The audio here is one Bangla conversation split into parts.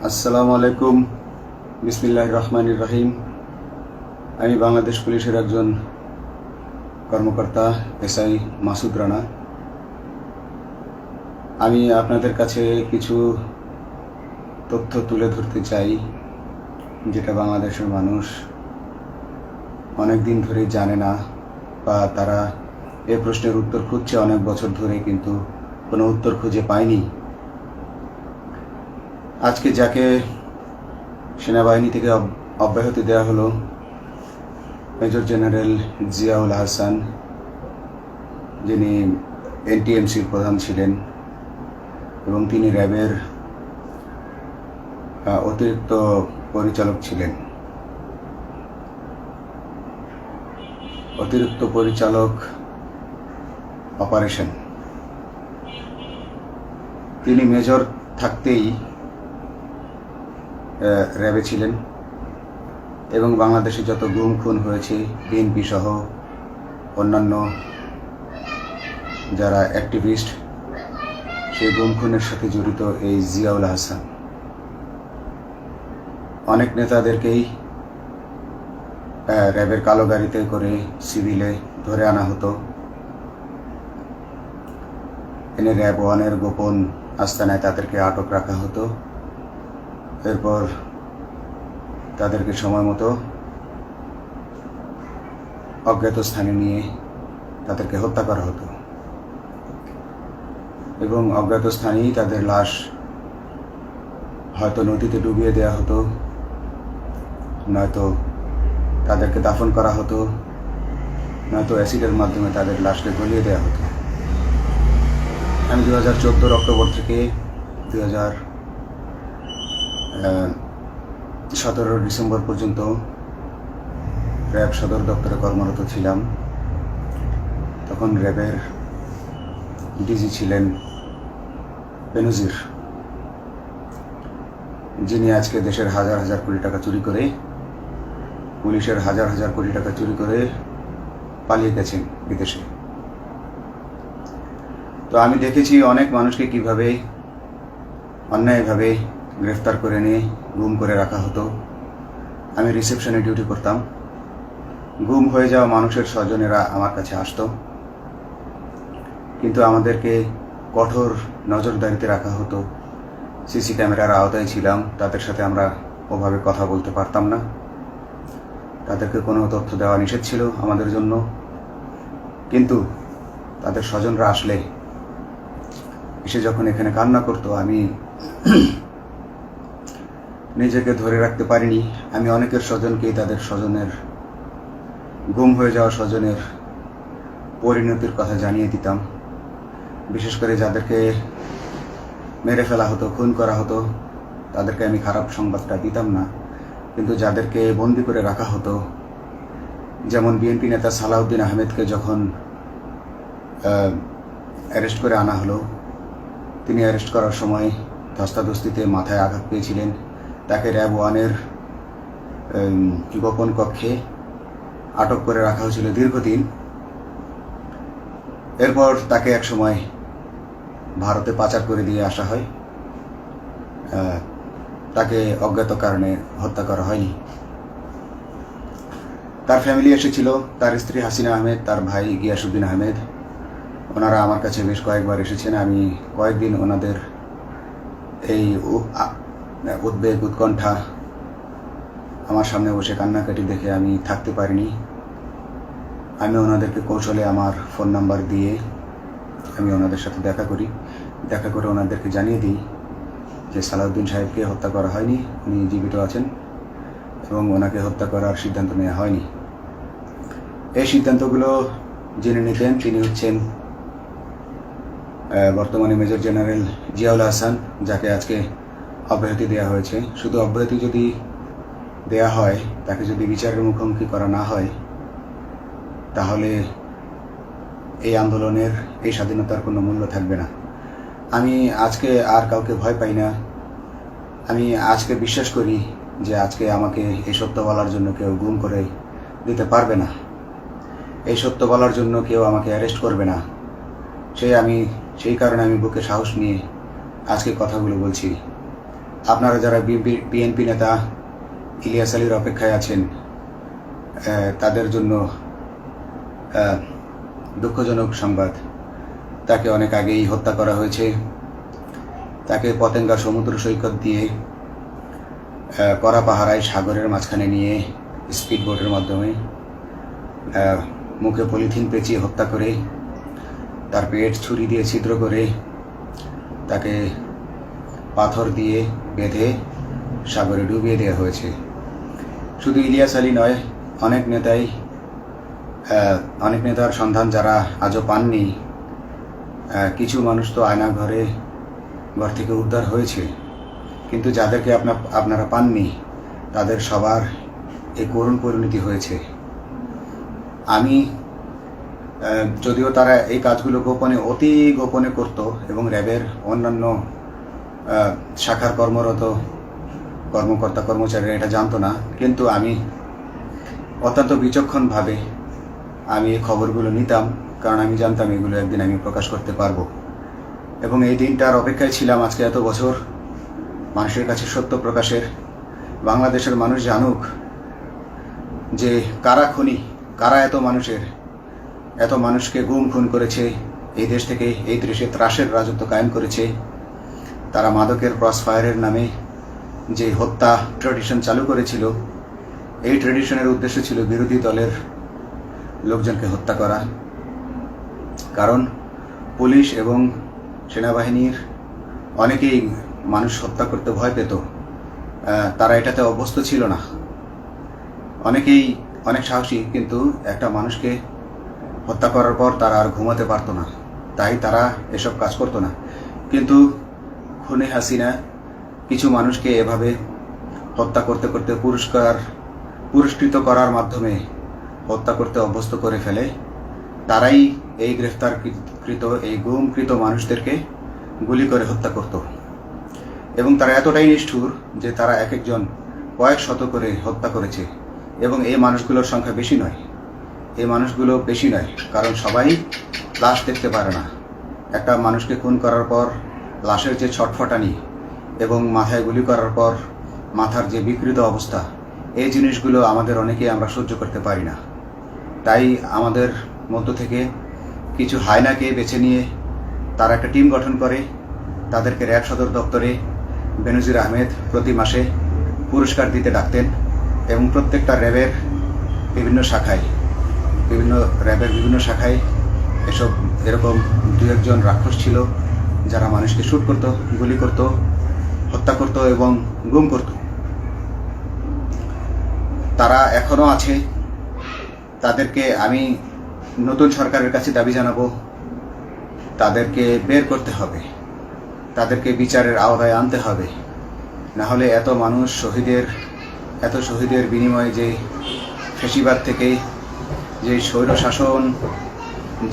আসসালামু আলাইকুম। বিসমিল্লাহির রহমানির রহিম। আমি বাংলাদেশ পুলিশের একজন কর্মকর্তা এসআই মাসুদ রানা। আমি আপনাদের কাছে কিছু তথ্য তুলে ধরতে চাই, যেটা বাংলাদেশের মানুষ অনেক দিন ধরে জানে না, বা তারা এ প্রশ্নের উত্তর খুঁজছে অনেক বছর ধরে, কিন্তু কোনো উত্তর খুঁজে পায়নি। আজকে যাকে সেনাবাহিনী থেকে অব্যাহতি দেওয়া হলো, মেজর জেনারেল জিয়াউল হাসান, যিনি এনটিএমসির প্রধান ছিলেন এবং তিনি র্যাবের অতিরিক্ত পরিচালক ছিলেন। অতিরিক্ত পরিচালক অপারেশন। তিনি মেজর থাকতেই র্যাবে ছিলেন এবং বাংলাদেশে যত গুম খুন হয়েছে, বিএনপি সহ অন্যান্য যারা অ্যাক্টিভিস্ট, সেই গুম খুনের সাথে জড়িত এই জিয়াউল হাসান। অনেক নেতাদেরকেই র্যাবের কালো গাড়িতে করে সিভিলে ধরে আনা হতো, এনে র্যাব ওয়ানের গোপন আস্তানায় তাদেরকে আটক রাখা হতো। এরপর তাদেরকে সময় মতো অজ্ঞাত স্থানে নিয়ে তাদেরকে হত্যা করা হতো এবং অজ্ঞাত স্থানেই তাদের লাশ হয়তো নদীতে ডুবিয়ে দেওয়া হতো, নয়তো তাদেরকে দাফন করা হতো, নয়তো অ্যাসিডের মাধ্যমে তাদের লাশকে গলিয়ে দেওয়া হতো। আমি 2014 অক্টোবর থেকে 2017 ডিসেম্বর পর্যন্ত র্যাব সদর দপ্তরে কর্মরত ছিলাম। তখন র্যাবের ডিজি ছিলেন বেনজির, যিনি আজকে দেশের হাজার হাজার কোটি টাকা চুরি করে, পুলিশের হাজার হাজার কোটি টাকা চুরি করে পালিয়ে গেছেন বিদেশে। তো আমি দেখেছি অনেক মানুষকে কিভাবে অন্যায়ভাবে গ্রেফতার করে নিয়ে গুম করে রাখা হতো। আমি রিসেপশনে ডিউটি করতাম। গুম হয়ে যাওয়া মানুষের স্বজনেরা আমার কাছে আসতো, কিন্তু আমাদেরকে কঠোর নজরদারিতে রাখা হতো। সিসি ক্যামেরার আওতায় ছিলাম, তাদের সাথে আমরা ওভাবে কথা বলতে পারতাম না। তাদেরকে কোনো তথ্য দেওয়া নিষেধ ছিল আমাদের জন্য। কিন্তু তাদের স্বজনরা আসলে এসে যখন এখানে কান্না করতো, আমি নিজেকে ধরে রাখতে পারিনি। আমি অনেকের স্বজনকেই তাদের স্বজনের, গুম হয়ে যাওয়া স্বজনের পরিণতির কথা জানিয়ে দিতাম। বিশেষ করে যাদেরকে মেরে ফেলা হতো, খুন করা হতো, তাদেরকে আমি খারাপ সংবাদটা দিতাম না। কিন্তু যাদেরকে বন্দি করে রাখা হতো, যেমন বিএনপি নেতা সালাউদ্দিন আহমেদকে যখন অ্যারেস্ট করে আনা হলো, তিনি অ্যারেস্ট করার সময় ধস্তাধস্তিতে মাথায় আঘাত পেয়েছিলেন। তাকে র্যাব ওয়ানের গোপন কক্ষে আটক করে রাখা হয়েছিল দীর্ঘদিন। এরপর তাকে এক সময় ভারতে পাচার করে দিয়ে আসা হয়। তাকে অজ্ঞাত কারণে হত্যা করা হয়নি। তার ফ্যামিলি এসেছিল, তার স্ত্রী হাসিনা আহমেদ, তার ভাই গিয়াসউদ্দিন আহমেদ। ওনারা আমার কাছে বেশ কয়েকবার এসেছেন। আমি কয়েকদিন ওনাদের এই উদ্বেগ, উৎকণ্ঠা, আমার সামনে বসে কান্নাকাটি দেখে আমি থাকতে পারিনি। আমি ওনাদেরকে কৌশলে আমার ফোন নাম্বার দিয়ে আমি ওনাদের সাথে দেখা করে ওনাদেরকে জানিয়ে দিই যে সালাউদ্দিন সাহেবকে হত্যা করা হয়নি, উনি জীবিত আছেন এবং ওনাকে হত্যা করার সিদ্ধান্ত নেওয়া হয়নি। এই সিদ্ধান্তগুলো যিনি নিতেন তিনি হচ্ছেন বর্তমানে মেজর জেনারেল জিয়াউল হাসান, যাকে আজকে অব্যাহতি দেওয়া হয়েছে। শুধু অব্যাহতি যদি দেয়া হয়, তাকে যদি বিচারের মুখোমুখি করা না হয়, তাহলে এই আন্দোলনের, এই স্বাধীনতার কোনো মূল্য থাকবে না। আমি আজকে আর কাউকে ভয় পাই না। আমি আজকে বিশ্বাস করি যে আজকে আমাকে এই সত্য বলার জন্য কেউ গুম করে দিতে পারবে না, এই সত্য বলার জন্য কেউ আমাকে অ্যারেস্ট করবে না। সেই কারণে আমি বুকে সাহস নিয়ে আজকে কথাগুলো বলছি। আপনারা যারা বিএনপি নেতা ইলিয়াস আলীর অপেক্ষায় আছেন, তাদের জন্য দুঃখজনক সংবাদ। তাকে অনেক আগেই হত্যা করা হয়েছে। তাকে পতেঙ্গা সমুদ্র সৈকত দিয়ে কড়া পাহারায় সাগরের মাঝখানে নিয়ে স্পিড বোটের মাধ্যমে মুখে পলিথিন পেঁচিয়ে হত্যা করে, তার পেট ছুরি দিয়ে ছিদ্র করে, তাকে পাথর দিয়ে বেঁধে সাগরে ডুবিয়ে দেওয়া হয়েছে। শুধু ইলিয়াস আলী নয়, অনেক নেতার সন্ধান যারা আজও পাননি। কিছু মানুষ তো ঘর থেকে উদ্ধার হয়েছে, কিন্তু যাদেরকে আপনারা পাননি তাদের সবার এই করুণ পরিণতি হয়েছে। আমি যদিও তারা এই কাজগুলো অতি গোপনে করত এবং র্যাবের অন্যান্য শাখার কর্মরত কর্মকর্তা কর্মচারীরা এটা জানতো না, কিন্তু আমি অত্যন্ত বিচক্ষণভাবে আমি এই খবরগুলো নিতাম, কারণ আমি জানতাম এগুলো একদিন আমি প্রকাশ করতে পারবো। এবং এই দিনটার অপেক্ষায় ছিলাম আজকে এত বছর, মানুষের কাছে সত্য প্রকাশের। বাংলাদেশের মানুষ জানুক যে কারা খুনি, কারা এত মানুষকে গুম খুন করেছে, এই দেশ থেকে এই দেশে ত্রাসের রাজত্ব কায়েম করেছে। তারা মাদকের ক্রস ফায়ারের নামে যে হত্যা ট্র্যাডিশন চালু করেছিল, এই ট্র্যাডিশনের উদ্দেশ্য ছিল বিরোধী দলের লোকজনকে হত্যা করা। কারণ পুলিশ এবং সেনাবাহিনীর অনেকেই মানুষ হত্যা করতে ভয় পেত, তারা এটাতে অভ্যস্ত ছিল না। অনেকেই অনেক সাহসী, কিন্তু একটা মানুষকে হত্যা করার পর তারা আর ঘুমাতে পারতো না, তাই তারা এসব কাজ করতো না। কিন্তু খুনে হাসিনা কিছু মানুষকে এভাবে হত্যা করতে করতে পুরস্কৃত করার মাধ্যমে হত্যা করতে অভ্যস্ত করে ফেলে। তারাই এই গ্রেফতারকৃত এই গুমকৃত মানুষদেরকে গুলি করে হত্যা করত। এবং তারা এতটাই নিষ্ঠুর যে তারা এক একজন কয়েক শত করে হত্যা করেছে। এবং এই মানুষগুলোর সংখ্যা বেশি নয়, কারণ সবাই লাশ দেখতে পারে না। একটা মানুষকে খুন করার পর লাশের যে ছটফটানি এবং মাথায় গুলি করার পর মাথার যে বিকৃত অবস্থা, এই জিনিসগুলো আমাদের অনেকেই আমরা সহ্য করতে পারি না। তাই আমাদের মধ্য থেকে কিছু হায়নাকে বেছে নিয়ে তারা একটা টিম গঠন করে, তাদেরকে র্যাব সদর দপ্তরে বেনজির আহমেদ প্রতি মাসে পুরস্কার দিতে ডাকতেন। এবং প্রত্যেকটা র্যাবের বিভিন্ন শাখায় এরকম দু একজন রাক্ষস ছিল যারা মানুষকে শ্যুট করত, গুলি করত, হত্যা করত এবং গুম করত। তারা এখনো আছে। তাদেরকে আমি নতুন সরকারের কাছে দাবি জানাবো, তাদেরকে বের করতে হবে, তাদেরকে বিচারের আওতায় আনতে হবে। না হলে এত শহীদের বিনিময়ে যে ফ্যাসিবাদ থেকে, যে স্বৈর শাসন,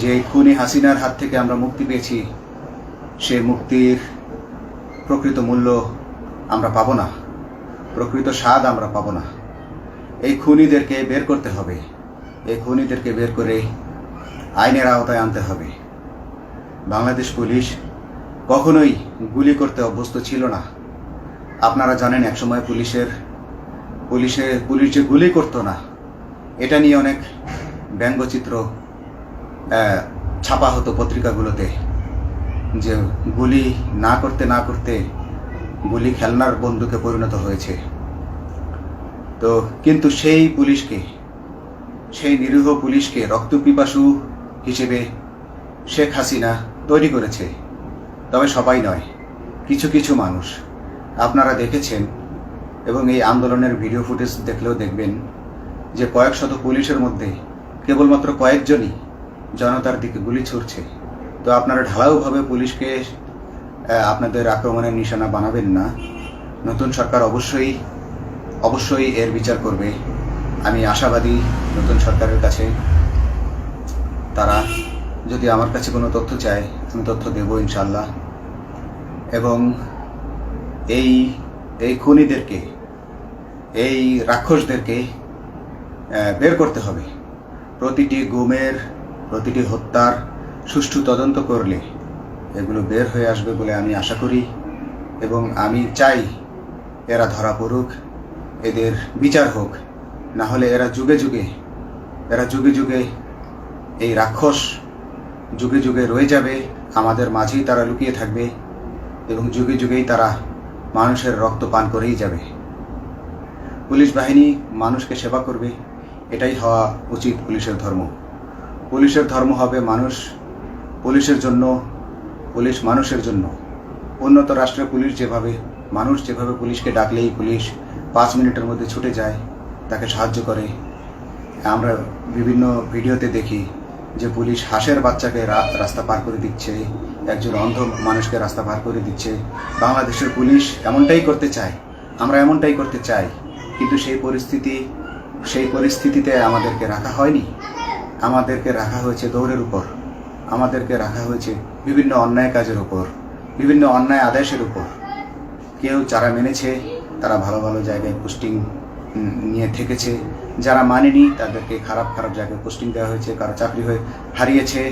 যে খুনি হাসিনার হাত থেকে আমরা মুক্তি পেয়েছি, সে মুক্তির প্রকৃত মূল্য আমরা পাবো না, প্রকৃত স্বাদ আমরা পাবো না। এই খুনিদেরকে বের করতে হবে, এই খুনিদেরকে বের করে আইনের আওতায় আনতে হবে। বাংলাদেশ পুলিশ কখনোই গুলি করতে অভ্যস্ত ছিল না। আপনারা জানেন একসময় পুলিশ যে গুলি করতো না, এটা নিয়ে অনেক ব্যঙ্গচিত্র ছাপা হতো পত্রিকাগুলোতে, যে গুলি না করতে গুলি খেলনার বন্দুকে পরিণত হয়েছে। তো কিন্তু সেই নিরীহ পুলিশকে রক্তপিপাসু হিসেবে শেখ হাসিনা তৈরি করেছে। তবে সবাই নয়, কিছু কিছু মানুষ। আপনারা দেখেছেন এবং এই আন্দোলনের ভিডিও ফুটেজ দেখলেও দেখবেন যে কয়েক শত পুলিশের মধ্যে কেবলমাত্র কয়েকজনই জনতার দিকে গুলি ছুড়ছে। তো আপনারা ঢালাওভাবে পুলিশকে আপনাদের আক্রমণের নিশানা বানাবেন না। নতুন সরকার অবশ্যই এর বিচার করবে। আমি আশাবাদী নতুন সরকারের কাছে। তারা যদি আমার কাছে কোনো তথ্য চায়, আমি তথ্য দেব ইনশাল্লাহ। এবং এই খুনিদেরকে, এই রাক্ষসদেরকে বের করতে হবে। প্রতিটি গুমের, প্রতিটি হত্যার সুষ্ঠু তদন্ত করলে এগুলো বের হয়ে আসবে বলে আমি আশা করি। এবং আমি চাই এরা ধরা পড়ুক, এদের বিচার হোক, না হলে এরা যুগে যুগে এই রাক্ষস যুগে যুগে রয়ে যাবে, আমাদের মাঝেই তারা লুকিয়ে থাকবে এবং যুগে যুগেই তারা মানুষের রক্ত পান করেই যাবে। পুলিশ বাহিনী মানুষকে সেবা করবে, এটাই হওয়া উচিত পুলিশের ধর্ম। পুলিশের ধর্ম হবে পুলিশের জন্য, পুলিশ মানুষের জন্য। উন্নত রাষ্ট্রের পুলিশ মানুষ যেভাবে পুলিশকে ডাকলেই পুলিশ 5 মিনিটের মধ্যে ছুটে যায়, তাকে সাহায্য করে। আমরা বিভিন্ন ভিডিওতে দেখি যে পুলিশ হাঁসের বাচ্চাকে রাস্তা পার করে দিচ্ছে, একজন অন্ধ মানুষকে রাস্তা পার করে দিচ্ছে। বাংলাদেশের পুলিশ এমনটাই করতে চায়, আমরা এমনটাই করতে চাই, কিন্তু সেই পরিস্থিতিতে আমাদেরকে রাখা হয়নি। আমাদেরকে রাখা হয়েছে দৌড়ের উপর, আমাদেরকে রাখা হয়েছে বিভিন্ন অন্যায় কাজের উপর, বিভিন্ন অন্যায় আদেশের উপর। কেউ যারা মেনেছে তারা ভালো ভালো জায়গায় পোস্টিং নিয়ে থেকেছে, যারা মানেনি তাদেরকে খারাপ জায়গায় পোস্টিং দেওয়া হয়েছে, কারো চাকরি হারিয়েছে,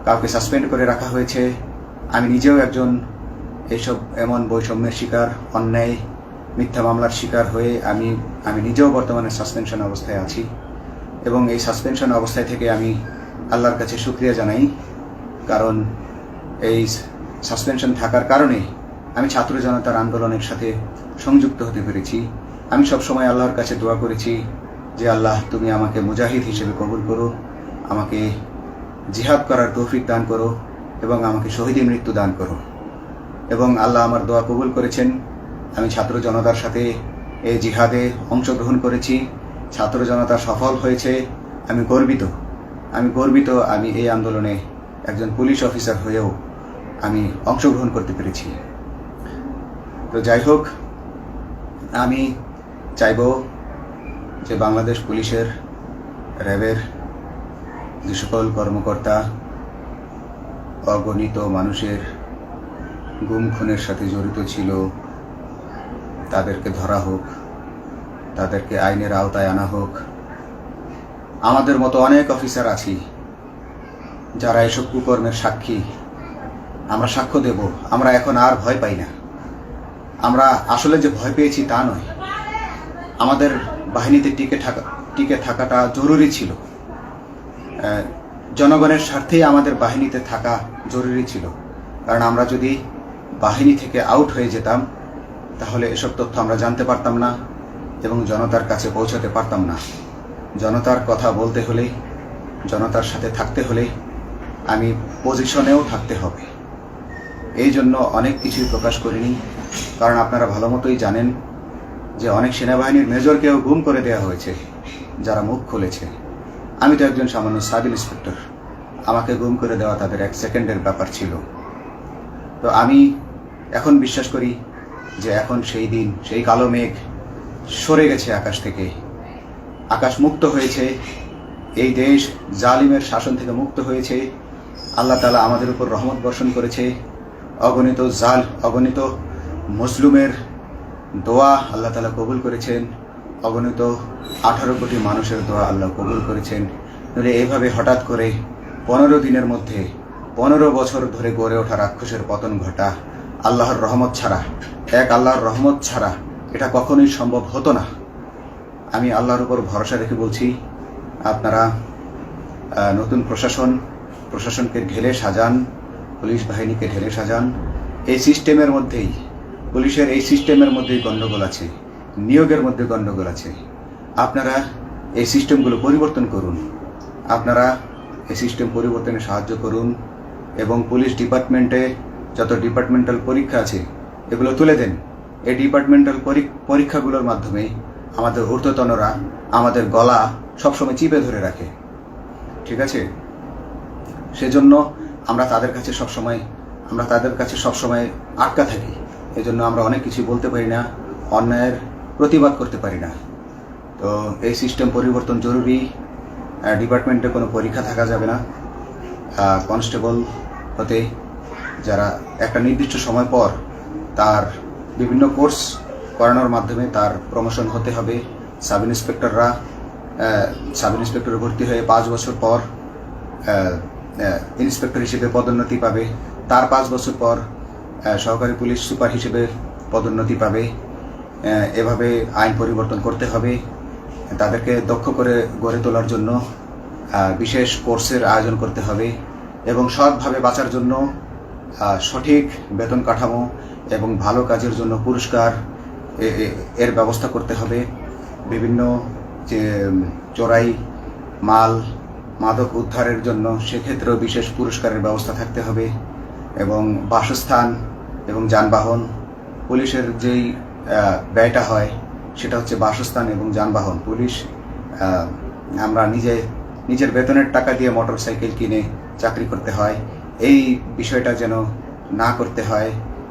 কাউকে সাসপেন্ড করে রাখা হয়েছে। আমি নিজেও একজন এমন বৈষম্যের শিকার, অন্যায় মিথ্যা মামলার শিকার হয়ে আমি নিজেও বর্তমানে সাসপেনশন অবস্থায় আছি এবং এই সাসপেনশন অবস্থায় থেকে আমি আল্লাহর কাছে শুকরিয়া জানাই, কারণ এই সাসপেনশন থাকার কারণে আমি ছাত্র জনতার আন্দোলনের সাথে সংযুক্ত হতে পেরেছি। আমি সবসময় আল্লাহর কাছে দোয়া করেছি যে আল্লাহ, তুমি আমাকে মুজাহিদ হিসেবে কবুল করো, আমাকে জিহাদ করার তৌফিক দান করো এবং আমাকে শহীদী মৃত্যু দান করো। এবং আল্লাহ আমার দোয়া কবুল করেছেন। আমি ছাত্র জনতার সাথে এই জিহাদে অংশগ্রহণ করেছি, ছাত্র জনতা সফল হয়েছে। আমি গর্বিত আমি এই আন্দোলনে একজন পুলিশ অফিসার হয়েও আমি অংশগ্রহণ করতে পেরেছি। তো যাই হোক, আমি চাইব যে বাংলাদেশ পুলিশের, র্যাবের যে সকল কর্মকর্তা অগণিত মানুষের গুম খুনের সাথে জড়িত ছিল তাদেরকে ধরা হোক, তাদেরকে আইনের আওতায় আনা হোক। আমাদের মতো অনেক অফিসার আছি যারা এসব কুকর্মের সাক্ষী, আমরা সাক্ষ্য দেব। আমরা এখন আর ভয় পাই না। আমরা আসলে যে ভয় পেয়েছি তা নয়, আমাদের বাহিনীতে টিকে থাকাটা জরুরি ছিল। জনগণের স্বার্থেই আমাদের বাহিনীতে থাকা জরুরি ছিল, কারণ আমরা যদি বাহিনী থেকে আউট হয়ে যেতাম তাহলে এসব তথ্য আমরা জানতে পারতাম না এবং জনতার কাছে পৌঁছাতে পারতাম না। জনতার কথা বলতে হলে, জনতার সাথে থাকতে হলে আমি পজিশনেও থাকতে হবে। এই জন্য অনেক কিছুই প্রকাশ করিনি, কারণ আপনারা ভালো মতোই জানেন যে অনেক সেনাবাহিনীর মেজরকেও গুম করে দেওয়া হয়েছে যারা মুখ খুলেছে। আমি তো একজন সামান্য সাব ইন্সপেক্টর, আমাকে গুম করে দেওয়া তাদের 1 সেকেন্ডের ব্যাপার ছিল। তো আমি এখন বিশ্বাস করি যে এখন সেই দিন, সেই কালো মেঘ সরে গেছে আকাশ থেকে, আকাশ মুক্ত হয়েছে, এই দেশ জালিমের শাসন থেকে মুক্ত হয়েছে। আল্লাহ তাআলা আমাদের উপর রহমত বর্ষণ করেছে। অগণিত মুসলিমের দোয়া আল্লাহ তাআলা কবুল করেছেন, অগণিত 18 কোটি মানুষের দোয়া আল্লাহ কবুল করেছেন। নইলে এইভাবে হঠাৎ করে 15 দিনের মধ্যে 15 বছর ধরে গড়ে ওঠা রাক্ষসের পতন ঘটা আল্লাহর রহমত ছাড়া এটা কখনোই সম্ভব হতো না। আমি আল্লাহর উপর ভরসা রেখে বলছি, আপনারা নতুন প্রশাসনকে ঢেলে সাজান, পুলিশ বাহিনীকে ঢেলে সাজান। এই সিস্টেমের মধ্যেই, পুলিশের এই সিস্টেমের মধ্যেই গণ্ডগোল আছে, নিয়োগের মধ্যে গণ্ডগোল আছে। আপনারা এই সিস্টেমগুলো পরিবর্তন করুন, আপনারা এই সিস্টেম পরিবর্তনে সাহায্য করুন এবং পুলিশ ডিপার্টমেন্টে যত ডিপার্টমেন্টাল পরীক্ষা আছে এগুলো তুলে দেন। এই ডিপার্টমেন্টাল পরীক্ষাগুলোর মাধ্যমে আমাদের ঊর্ধ্বতনরা আমাদের গলা সবসময় চিপে ধরে রাখে, ঠিক আছে? সেজন্য আমরা তাদের কাছে সবসময় আটকা থাকি। এই জন্য আমরা অনেক কিছু বলতে পারি না, অন্যায়ের প্রতিবাদ করতে পারি না। তো এই সিস্টেম পরিবর্তন জরুরি। ডিপার্টমেন্টে কোনো পরীক্ষা থাকা যাবে না। কনস্টেবল হতে যারা একটা নির্দিষ্ট সময় পর তার বিভিন্ন কোর্স করানোর মাধ্যমে তার প্রমোশন হতে হবে। সাব ইন্সপেক্টরে ভর্তি হয়ে 5 বছর পর ইন্সপেক্টর হিসেবে পদোন্নতি পাবে, তার 5 বছর পর সহকারী পুলিশ সুপার হিসেবে পদোন্নতি পাবে। এভাবে আইন পরিবর্তন করতে হবে। তাদেরকে দক্ষ করে গড়ে তোলার জন্য বিশেষ কোর্সের আয়োজন করতে হবে এবং সৎভাবে বাঁচার জন্য সঠিক বেতন কাঠামো এবং ভালো কাজের জন্য পুরস্কার এর ব্যবস্থা করতে হবে। বিভিন্ন যে চোরাই মাল মাদক উদ্ধারের জন্য সেক্ষেত্রেও বিশেষ পুরস্কারের ব্যবস্থা থাকতে হবে এবং বাসস্থান এবং যানবাহন, পুলিশের যেই ব্যয়টা হয় সেটা হচ্ছে বাসস্থান এবং যানবাহন। পুলিশ আমরা নিজের বেতনের টাকা দিয়ে মোটরসাইকেল কিনে চাকরি করতে হয়, এই বিষয়টা যেন না করতে হয়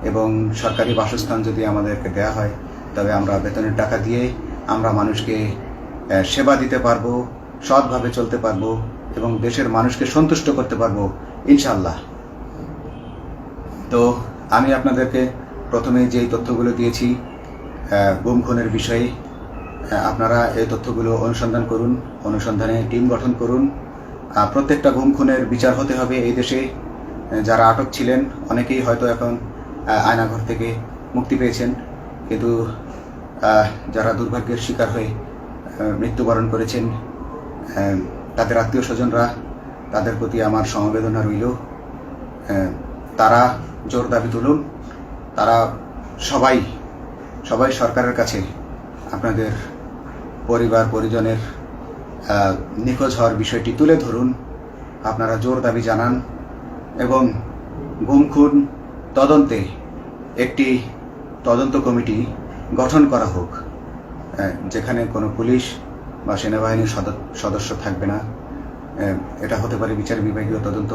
এবং সরকারি বাসস্থান যদি আমাদেরকে দেওয়া হয় তবে আমরা বেতনের টাকা দিয়ে আমরা মানুষকে সেবা দিতে পারবো, সৎভাবে চলতে পারবো এবং দেশের মানুষকে সন্তুষ্ট করতে পারবো ইনশাল্লাহ। তো আমি আপনাদেরকে প্রথমে যেই তথ্যগুলো দিয়েছি গুম খুনের বিষয়ে, আপনারা এই তথ্যগুলো অনুসন্ধান করুন, অনুসন্ধানে টিম গঠন করুন। প্রত্যেকটা গুম খুনের বিচার হতে হবে এই দেশে। যারা আটক ছিলেন অনেকেই হয়তো এখন আয়নাঘর থেকে মুক্তি পেয়েছেন, কিন্তু যারা দুর্ভাগ্যের শিকার হয়ে মৃত্যুবরণ করেছেন তাদের আত্মীয় স্বজনরা, তাদের প্রতি আমার সমবেদনা রইল। তারা জোর দাবি তুলুন, তারা সবাই সরকারের কাছে আপনাদের পরিবার পরিজনের নিখোঁজ হওয়ার বিষয়টি তুলে ধরুন, আপনারা জোর দাবি জানান এবং গুম খুন তদন্তে একটি তদন্ত কমিটি গঠন করা হোক, যেখানে কোনো পুলিশ বা সেনাবাহিনীর সদস্য থাকবে না। এটা হতে পারে বিচার বিভাগীয় তদন্ত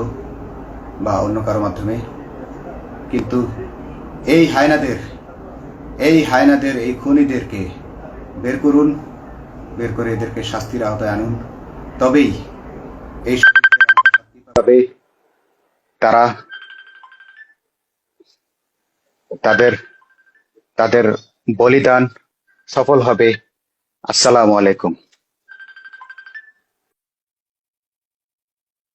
বা অন্য কারো মাধ্যমে, কিন্তু এই হায়নাদের এই খুনিদেরকে বের করুন, বের করে এদেরকে শাস্তির আওতায় আনুন, তবেই এই তারা তাদের বলিদান সফল হবে। আসসালামু আলাইকুম।